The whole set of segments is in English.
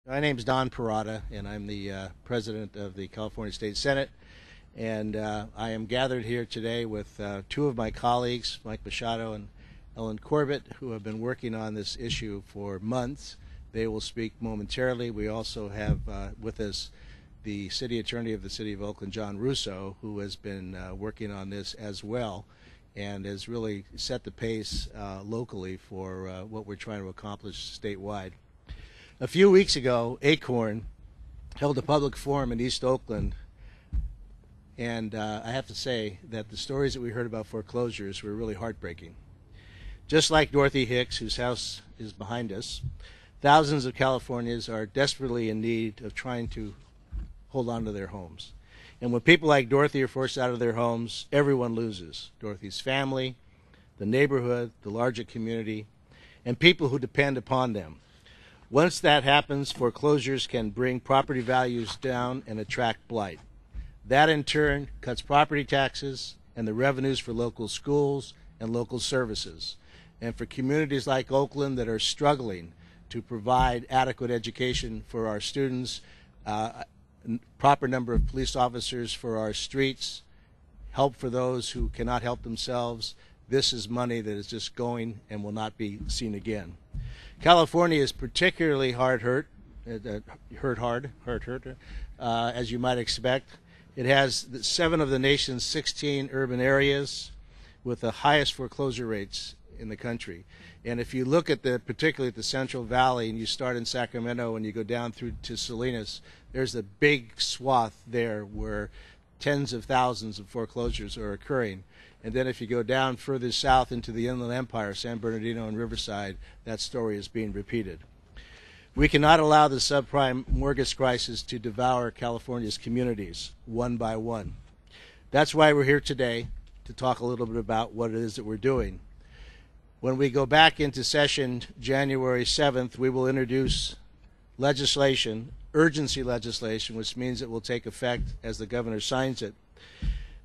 My name is Don Parada, and I'm the president of the California State Senate. And I am gathered here today with two of my colleagues, Mike Machado and Ellen Corbett, who have been working on this issue for months. They will speak momentarily. We also have with us the city attorney of the city of Oakland, John Russo, who has been working on this as well and has really set the pace locally for what we're trying to accomplish statewide. A few weeks ago, Acorn held a public forum in East Oakland, and I have to say that the stories that we heard about foreclosures were really heartbreaking. Just like Dorothy Hicks, whose house is behind us, thousands of Californians are desperately in need of trying to hold on to their homes. And when people like Dorothy are forced out of their homes, everyone loses. Dorothy's family, the neighborhood, the larger community, and people who depend upon them. Once that happens, foreclosures can bring property values down and attract blight. That in turn cuts property taxes and the revenues for local schools and local services. And for communities like Oakland that are struggling to provide adequate education for our students, proper number of police officers for our streets, help for those who cannot help themselves, this is money that is just going and will not be seen again. California is particularly hurt, as you might expect. It has 7 of the nation's 16 urban areas with the highest foreclosure rates in the country. And if you look at particularly at the Central Valley, and you start in Sacramento and you go down through to Salinas, there's a big swath there where tens of thousands of foreclosures are occurring. And then if you go down further south into the Inland Empire, San Bernardino and Riverside, that story is being repeated. We cannot allow the subprime mortgage crisis to devour California's communities one by one. That's why we're here today, to talk a little bit about what it is that we're doing. When we go back into session January 7th, we will introduce legislation, urgency legislation, which means it will take effect as the governor signs it,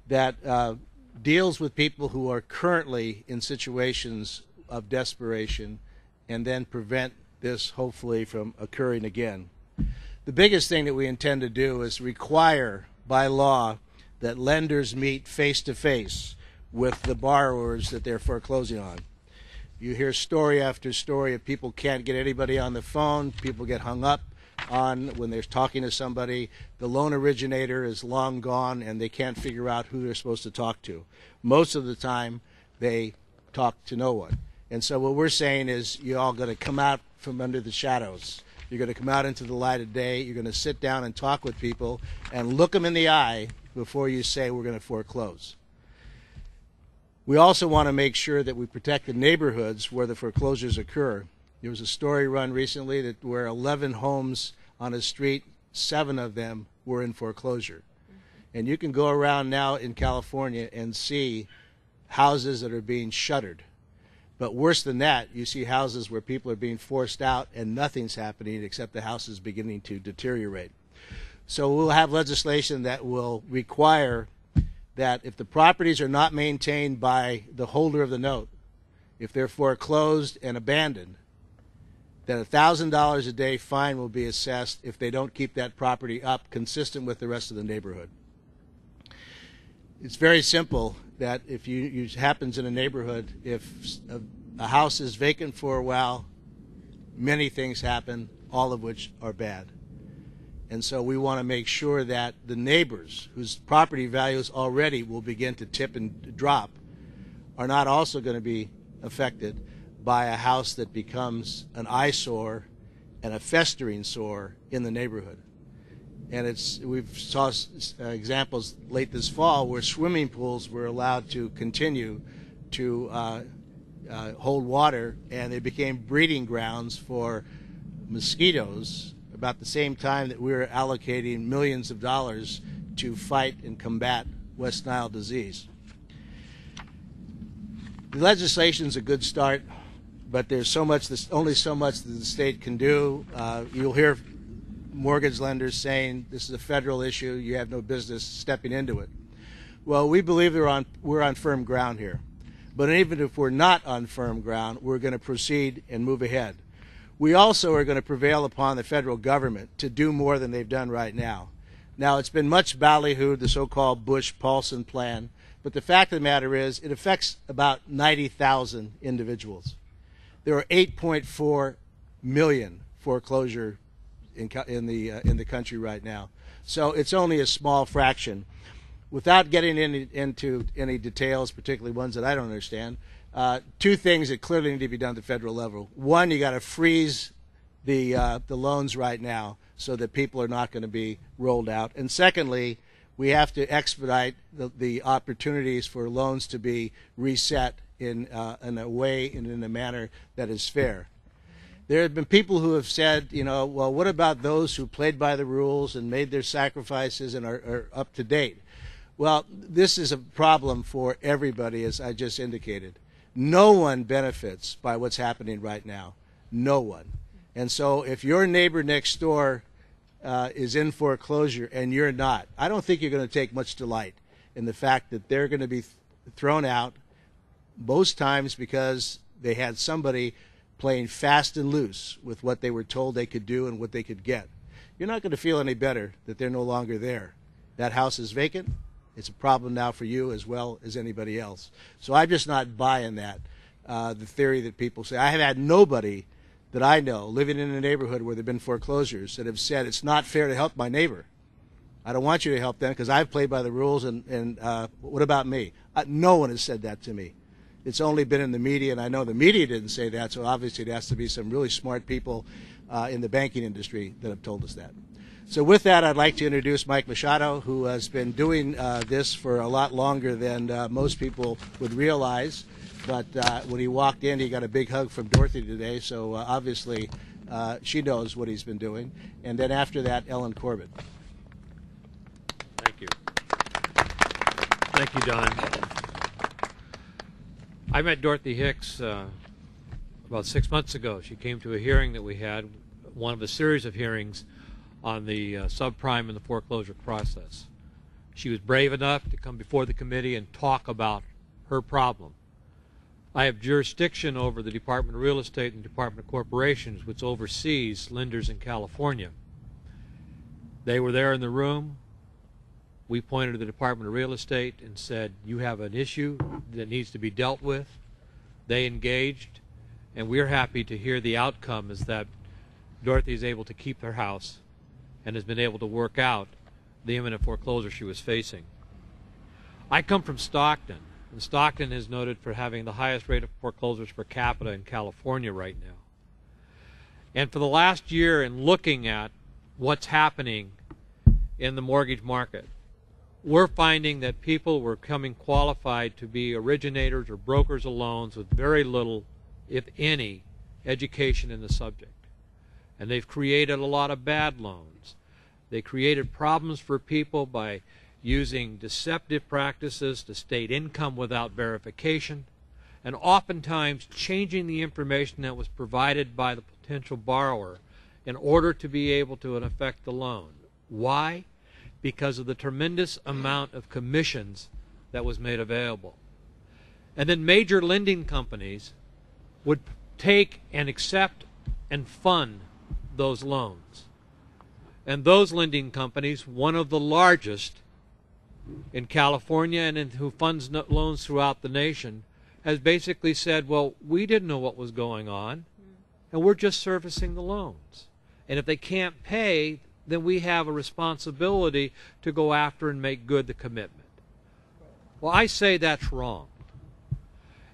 that deals with people who are currently in situations of desperation and then prevent this hopefully from occurring again. The biggest thing that we intend to do is require by law that lenders meet face-to-face with the borrowers that they're foreclosing on. You hear story after story of people can't get anybody on the phone, people get hung up on when they're talking to somebody, the loan originator is long gone and they can't figure out who they're supposed to talk to. Most of the time they talk to no one. And so what we're saying is you're all going to come out from under the shadows. You're going to come out into the light of day. You're going to sit down and talk with people and look them in the eye before you say we're going to foreclose. We also want to make sure that we protect the neighborhoods where the foreclosures occur. There was a story run recently that where 11 homes on a street, 7 of them were in foreclosure. And you can go around now in California and see houses that are being shuttered. But worse than that, you see houses where people are being forced out and nothing's happening except the house is beginning to deteriorate. So we'll have legislation that will require that if the properties are not maintained by the holder of the note, if they're foreclosed and abandoned, that $1,000 a day fine will be assessed if they don't keep that property up consistent with the rest of the neighborhood. It's very simple that if it happens in a neighborhood, if a house is vacant for a while, many things happen, all of which are bad. And so we want to make sure that the neighbors whose property values already will begin to tip and drop are not also going to be affected by a house that becomes an eyesore and a festering sore in the neighborhood. And we've saw examples late this fall where swimming pools were allowed to continue to hold water, and they became breeding grounds for mosquitoes about the same time that we were allocating millions of dollars to fight and combat West Nile disease. The legislation is a good start, but there's only so much that the state can do. You'll hear mortgage lenders saying this is a federal issue, you have no business stepping into it. Well, we believe we're on firm ground here. But even if we're not on firm ground, we're going to proceed and move ahead. We also are going to prevail upon the federal government to do more than they've done right now. Now, it's been much ballyhooed, the so-called Bush-Paulson plan, but the fact of the matter is it affects about 90,000 individuals. There are 8.4 million foreclosure in the country right now. So it's only a small fraction. Without getting into any details, particularly ones that I don't understand, two things that clearly need to be done at the federal level. One, you got to freeze the loans right now so that people are not going to be rolled out. And secondly, we have to expedite the opportunities for loans to be reset in a way and in a manner that is fair. There have been people who have said, you know, well, what about those who played by the rules and made their sacrifices and are up to date? Well, this is a problem for everybody, as I just indicated. No one benefits by what's happening right now. No one. And so if your neighbor next door is in foreclosure and you're not, I don't think you're going to take much delight in the fact that they're going to be thrown out most times because they had somebody playing fast and loose with what they were told they could do and what they could get. You're not going to feel any better that they're no longer there. That house is vacant. It's a problem now for you as well as anybody else. So I'm just not buying that, the theory that people say. I have had nobody that I know living in a neighborhood where there have been foreclosures that have said it's not fair to help my neighbor. I don't want you to help them because I've played by the rules, and what about me? No one has said that to me. It's only been in the media, and I know the media didn't say that, so obviously it has to be some really smart people in the banking industry that have told us that. So with that, I'd like to introduce Mike Machado, who has been doing this for a lot longer than most people would realize. But when he walked in, he got a big hug from Dorothy today, so obviously she knows what he's been doing. And then after that, Ellen Corbett. Thank you. Thank you, Don. I met Dorothy Hicks about 6 months ago. She came to a hearing that we had, one of a series of hearings on the subprime and the foreclosure process. She was brave enough to come before the committee and talk about her problem. I have jurisdiction over the Department of Real Estate and Department of Corporations, which oversees lenders in California. They were there in the room. We pointed to the Department of Real Estate and said, you have an issue that needs to be dealt with. They engaged, and we're happy to hear the outcome is that Dorothy is able to keep her house and has been able to work out the imminent foreclosure she was facing. I come from Stockton, and Stockton is noted for having the highest rate of foreclosures per capita in California right now. And for the last year, in looking at what's happening in the mortgage market, we're finding that people were becoming qualified to be originators or brokers of loans with very little, if any, education in the subject. And they've created a lot of bad loans. They created problems for people by using deceptive practices to state income without verification, and oftentimes changing the information that was provided by the potential borrower in order to be able to affect the loan. Why? Because of the tremendous amount of commissions that was made available. And then major lending companies would take and accept and fund those loans. And those lending companies, one of the largest in California and who funds loans throughout the nation, has basically said, well, we didn't know what was going on, and we're just servicing the loans. And if they can't pay, then we have a responsibility to go after and make good the commitment. Well, I say that's wrong.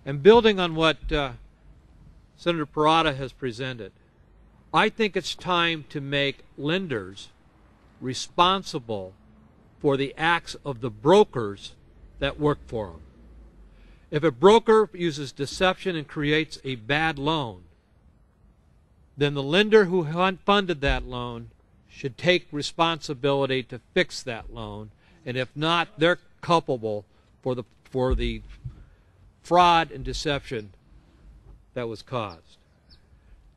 And building on what Senator Parada has presented, I think it's time to make lenders responsible for the acts of the brokers that work for them. If a broker uses deception and creates a bad loan, then the lender who funded that loan should take responsibility to fix that loan, and if not, they're culpable for the fraud and deception that was caused.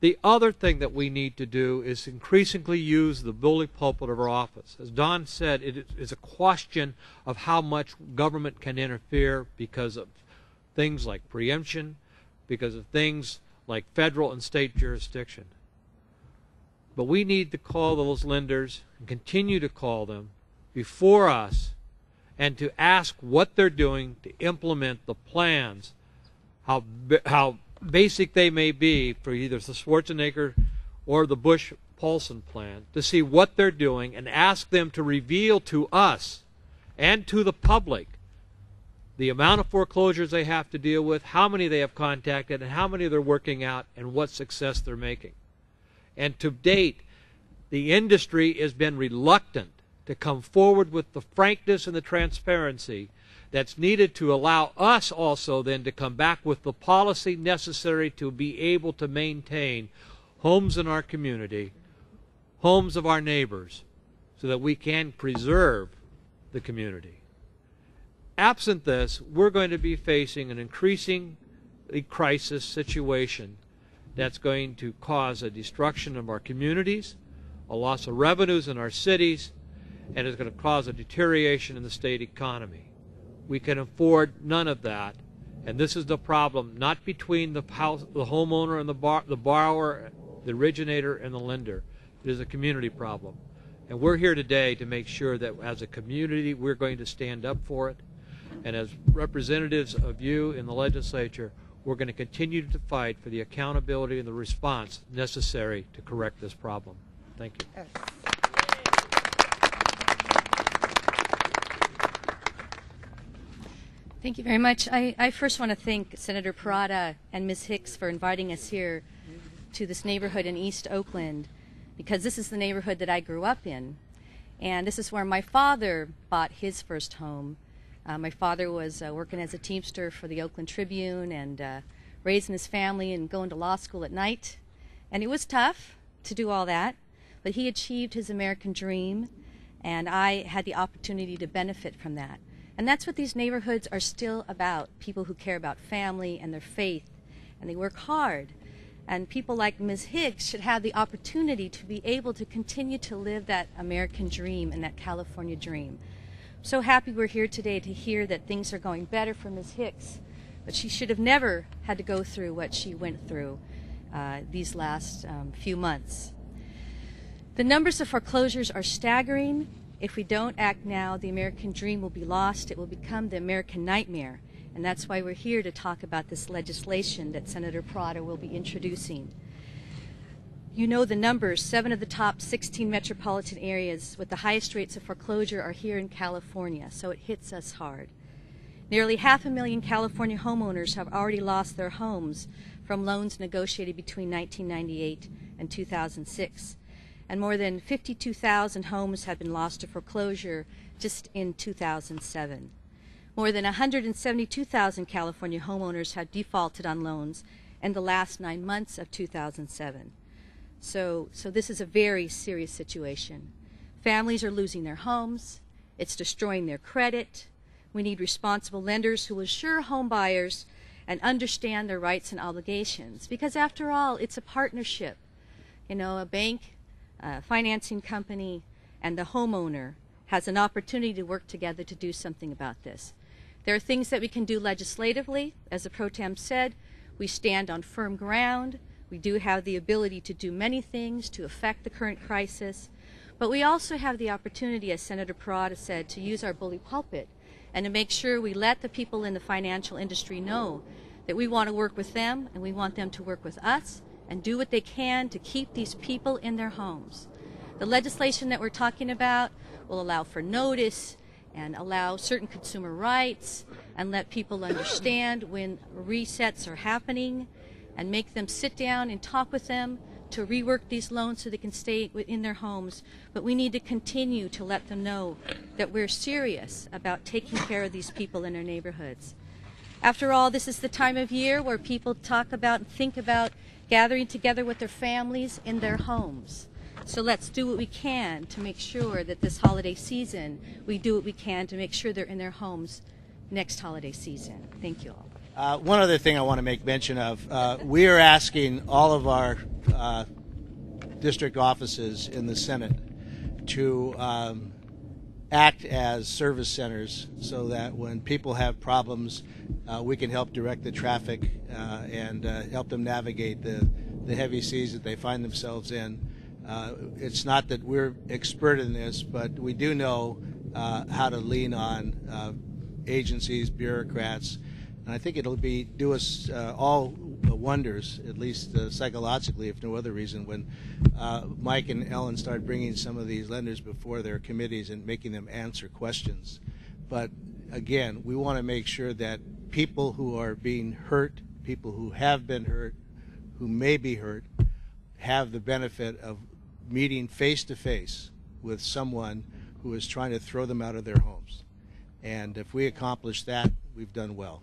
The other thing that we need to do is increasingly use the bully pulpit of our office. As Don said, it is a question of how much government can interfere because of things like preemption, because of things like federal and state jurisdiction. But we need to call those lenders and continue to call them before us and to ask what they're doing to implement the plans, how basic they may be for either the Schwarzenegger or the Bush-Paulson plan, to see what they're doing and ask them to reveal to us and to the public the amount of foreclosures they have to deal with, how many they have contacted, and how many they're working out, and what success they're making. And to date, the industry has been reluctant to come forward with the frankness and the transparency that's needed to allow us also then to come back with the policy necessary to be able to maintain homes in our community, homes of our neighbors, so that we can preserve the community. Absent this, we're going to be facing an increasing crisis situation that's going to cause a destruction of our communities, a loss of revenues in our cities, and is going to cause a deterioration in the state economy. We can afford none of that, and this is the problem, not between the homeowner and the borrower, the originator and the lender. It is a community problem. And we're here today to make sure that as a community we're going to stand up for it. And as representatives of you in the legislature, we're going to continue to fight for the accountability and the response necessary to correct this problem. Thank you. Thank you very much. I first want to thank Senator Parada and Ms. Hicks for inviting us here to this neighborhood in East Oakland, because this is the neighborhood that I grew up in. And this is where my father bought his first home. My father was working as a Teamster for the Oakland Tribune and raising his family and going to law school at night. And it was tough to do all that, but he achieved his American dream, and I had the opportunity to benefit from that. And that's what these neighborhoods are still about, people who care about family and their faith, and they work hard. And people like Ms. Higgs should have the opportunity to be able to continue to live that American dream and that California dream. I'm so happy we're here today to hear that things are going better for Ms. Hicks, but she should have never had to go through what she went through these last few months. The numbers of foreclosures are staggering. If we don't act now, the American dream will be lost. It will become the American nightmare. And that's why we're here to talk about this legislation that Senator Prada will be introducing. You know the numbers. 7 of the top 16 metropolitan areas with the highest rates of foreclosure are here in California, so it hits us hard. Nearly 500,000 California homeowners have already lost their homes from loans negotiated between 1998 and 2006. And more than 52,000 homes have been lost to foreclosure just in 2007. More than 172,000 California homeowners have defaulted on loans in the last 9 months of 2007. So this is a very serious situation. Families are losing their homes. It's destroying their credit. We need responsible lenders who will assure home buyers and understand their rights and obligations. Because after all, it's a partnership. You know, a bank, a financing company, and the homeowner has an opportunity to work together to do something about this. There are things that we can do legislatively. As the Pro Tem said, we stand on firm ground. We do have the ability to do many things to affect the current crisis. But we also have the opportunity, as Senator Parada said, to use our bully pulpit and to make sure we let the people in the financial industry know that we want to work with them and we want them to work with us and do what they can to keep these people in their homes. The legislation that we're talking about will allow for notice and allow certain consumer rights and let people understand when resets are happening and make them sit down and talk with them to rework these loans so they can stay in their homes. But we need to continue to let them know that we're serious about taking care of these people in our neighborhoods. After all, this is the time of year where people talk about and think about gathering together with their families in their homes. So let's do what we can to make sure that this holiday season, we do what we can to make sure they're in their homes next holiday season. Thank you all. One other thing I want to make mention of, we are asking all of our district offices in the Senate to act as service centers so that when people have problems, we can help direct the traffic and help them navigate the heavy seas that they find themselves in. It's not that we're expert in this, but we do know how to lean on agencies, bureaucrats, and I think it'll do us all wonders, at least psychologically, if no other reason, when Mike and Ellen start bringing some of these lenders before their committees and making them answer questions. But again, we want to make sure that people who are being hurt, people who have been hurt, who may be hurt, have the benefit of meeting face to face with someone who is trying to throw them out of their homes. And if we accomplish that, we've done well.